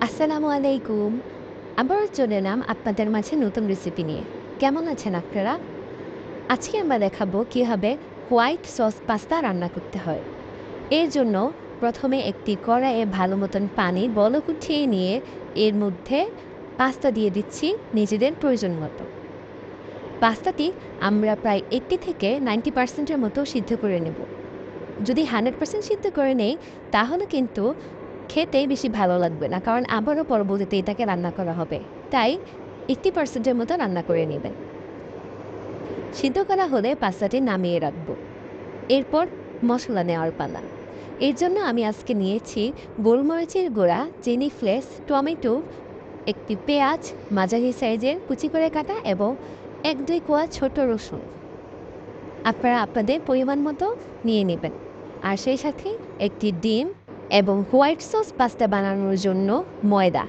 আসসালামু আলাইকুম। আবারও চলে এলাম আপনাদের মাঝে নতুন রেসিপি নিয়ে। কেমন আছেন আপনারা? আজকে আমরা দেখাবো কীভাবে হোয়াইট সস পাস্তা রান্না করতে হয়। এর জন্য প্রথমে একটি কড়াইয়ে ভালো মতন পানি বলক উঠিয়ে নিয়ে এর মধ্যে পাস্তা দিয়ে দিচ্ছি নিজেদের প্রয়োজন মতো। পাস্তাটি আমরা প্রায় 80 থেকে 90% এর মতো সিদ্ধ করে নেব। যদি 100% সিদ্ধ করে নেই তাহলে কিন্তু খেতে বেশি ভালো লাগবে না, কারণ আবারও পরবর্তীতে এটাকে রান্না করা হবে। তাই 80% এর মতো রান্না করে নেবেন। সিদ্ধ করা হলে পাস্তাটি নামিয়ে রাখবো। এরপর মশলা নেওয়ার পালা। এর জন্য আমি আজকে নিয়েছি গোলমরিচের গুঁড়া, চিলি ফ্লেক্স, টমেটো, একটি পেঁয়াজ মাঝারি সাইজের কুচি করে কাটা এবং 1-2 কোয়া ছোট রসুন। আপনারা আপনাদের পরিমাণ মতো নিয়ে নেবেন। আর সেই সাথে একটি ডিম এবং হোয়াইট সস পাস্তা বানানোর জন্য ময়দা।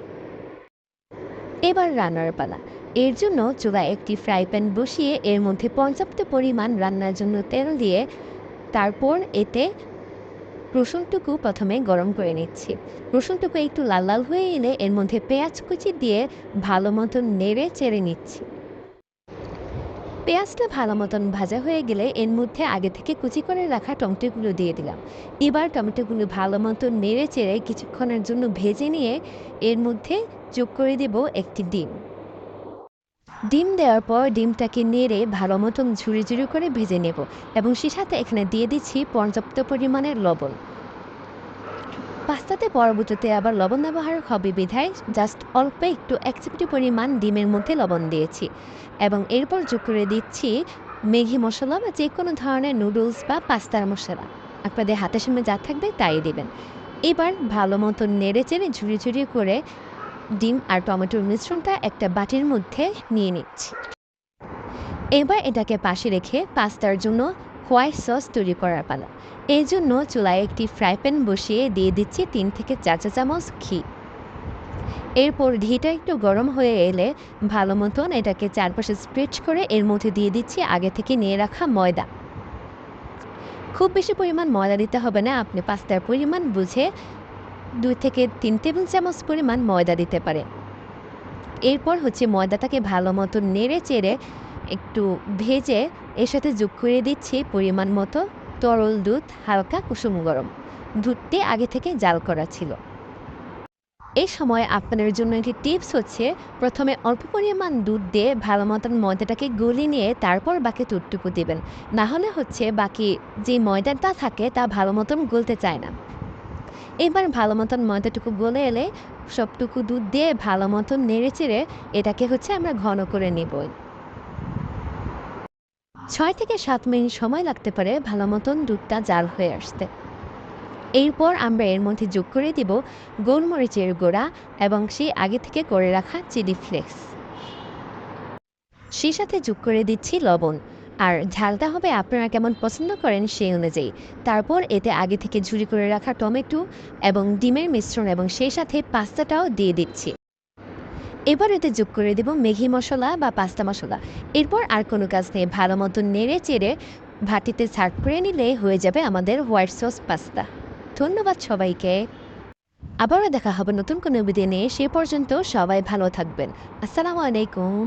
এবার রান্নার পালা। এর জন্য চুলায় একটি ফ্রাই প্যান বসিয়ে এর মধ্যে পর্যাপ্ত পরিমাণ রান্নার জন্য তেল দিয়ে তারপর এতে রসুনটুকু প্রথমে গরম করে নিচ্ছি। রসুনটুকু একটু লাল লাল হয়ে এলে এর মধ্যে পেঁয়াজ কুচি দিয়ে ভালো মতন নেড়ে চেড়ে নিচ্ছি। পেঁয়াজটা ভালো মতন ভাজা হয়ে গেলে এর মধ্যে আগে থেকে কুচি করে রাখা টমেটোগুলো দিয়ে দিলাম। এবার টমেটোগুলো ভালো মতন নেড়ে চেড়ে কিছুক্ষণের জন্য ভেজে নিয়ে এর মধ্যে যোগ করে দেব একটি ডিম। ডিম দেওয়ার পর ডিমটাকে নেড়ে ভালো মতন ঝুড়ি ঝুড়ি করে ভেজে নেব এবং সে সাথে এখানে দিয়ে দিচ্ছি পর্যাপ্ত পরিমাণের লবণ। পাস্তাতে পরবর্তীতে আবার লবণ ব্যবহার হবে বিধায় জাস্ট অল্প একটু 1 চিমটি পরিমাণ ডিমের মধ্যে লবণ দিয়েছি এবং এরপর যোগ করে দিচ্ছি ম্যাগি মশলা বা যে কোনো ধরনের নুডলস বা পাস্তার মশলা। আপনাদের হাতের সামনে যা থাকবে তাই দেবেন। এবার ভালো মতো নেড়ে চেড়ে ঝুড়ি ঝুড়ি করে ডিম আর টমেটোর মিশ্রণটা একটা বাটির মধ্যে নিয়ে নিচ্ছি। এবার এটাকে পাশে রেখে পাস্তার জন্য হোয়াইট সস তৈরি করার পালা। এই জন্য চুলায় একটি ফ্রাই প্যান বসিয়ে দিয়ে দিচ্ছি 3 থেকে 4 চা চামচ ঘি। এরপর ঘিটা একটু গরম হয়ে এলে ভালো মতন এটাকে চারপাশে স্প্রেড করে এর মধ্যে দিয়ে দিচ্ছি আগে থেকে নিয়ে রাখা ময়দা। খুব বেশি পরিমাণ ময়দা দিতে হবে না, আপনি পাস্তার পরিমাণ বুঝে 2 থেকে 3 টেবিল চামচ পরিমাণ ময়দা দিতে পারেন। এরপর ময়দাটাকে ভালো মতো নেড়ে চেড়ে একটু ভেজে এর সাথে যোগ করে দিচ্ছি পরিমাণ মতো তরল দুধ, হালকা কুসুম গরম। দুধটি আগে থেকে জাল করা ছিল। এই সময় আপনাদের জন্য একটি টিপস প্রথমে অল্প পরিমাণ দুধ দিয়ে ভালো মতন ময়দাটাকে গলিয়ে নিয়ে তারপর বাকি দুধটুকু দেবেন। না হলে বাকি যে ময়দাটা থাকে তা ভালো মতন গলতে চায় না। এবার ভালো মতন ময়দাটুকু গলে এলে সবটুকু দুধ দিয়ে ভালো মতন নেড়ে চেড়ে এটাকে আমরা ঘন করে নেব। 6 থেকে 7 মিনিট সময় লাগতে পারে ভালো মতন দুধটা জাল হয়ে আসতে। এরপর আমরা এর মধ্যে যোগ করে দিব গোলমরিচের গুঁড়া এবং সেই আগে থেকে করে রাখা চিলি ফ্লেক্স। সেই সাথে যোগ করে দিচ্ছি লবণ। আর ঝালটা হবে আপনারা কেমন পছন্দ করেন সেই অনুযায়ী। তারপর এতে আগে থেকে ঝুরি করে রাখা টমেটো এবং ডিমের মিশ্রণ এবং সেই সাথে পাস্তাটাও দিয়ে দিচ্ছি। এবার এতে যোগ করে দেব ম্যাগি মশলা বা পাস্তা মশলা। এরপর আর কোনো কাজ নেই, ভালো মতো নেড়ে চেড়ে ভাটিতে সার্ভ করে নিলে হয়ে যাবে আমাদের হোয়াইট সস পাস্তা। ধন্যবাদ সবাইকে। আবারও দেখা হবে নতুন কোনো ভিডিও নিয়ে। সে পর্যন্ত সবাই ভালো থাকবেন। আসসালামু আলাইকুম।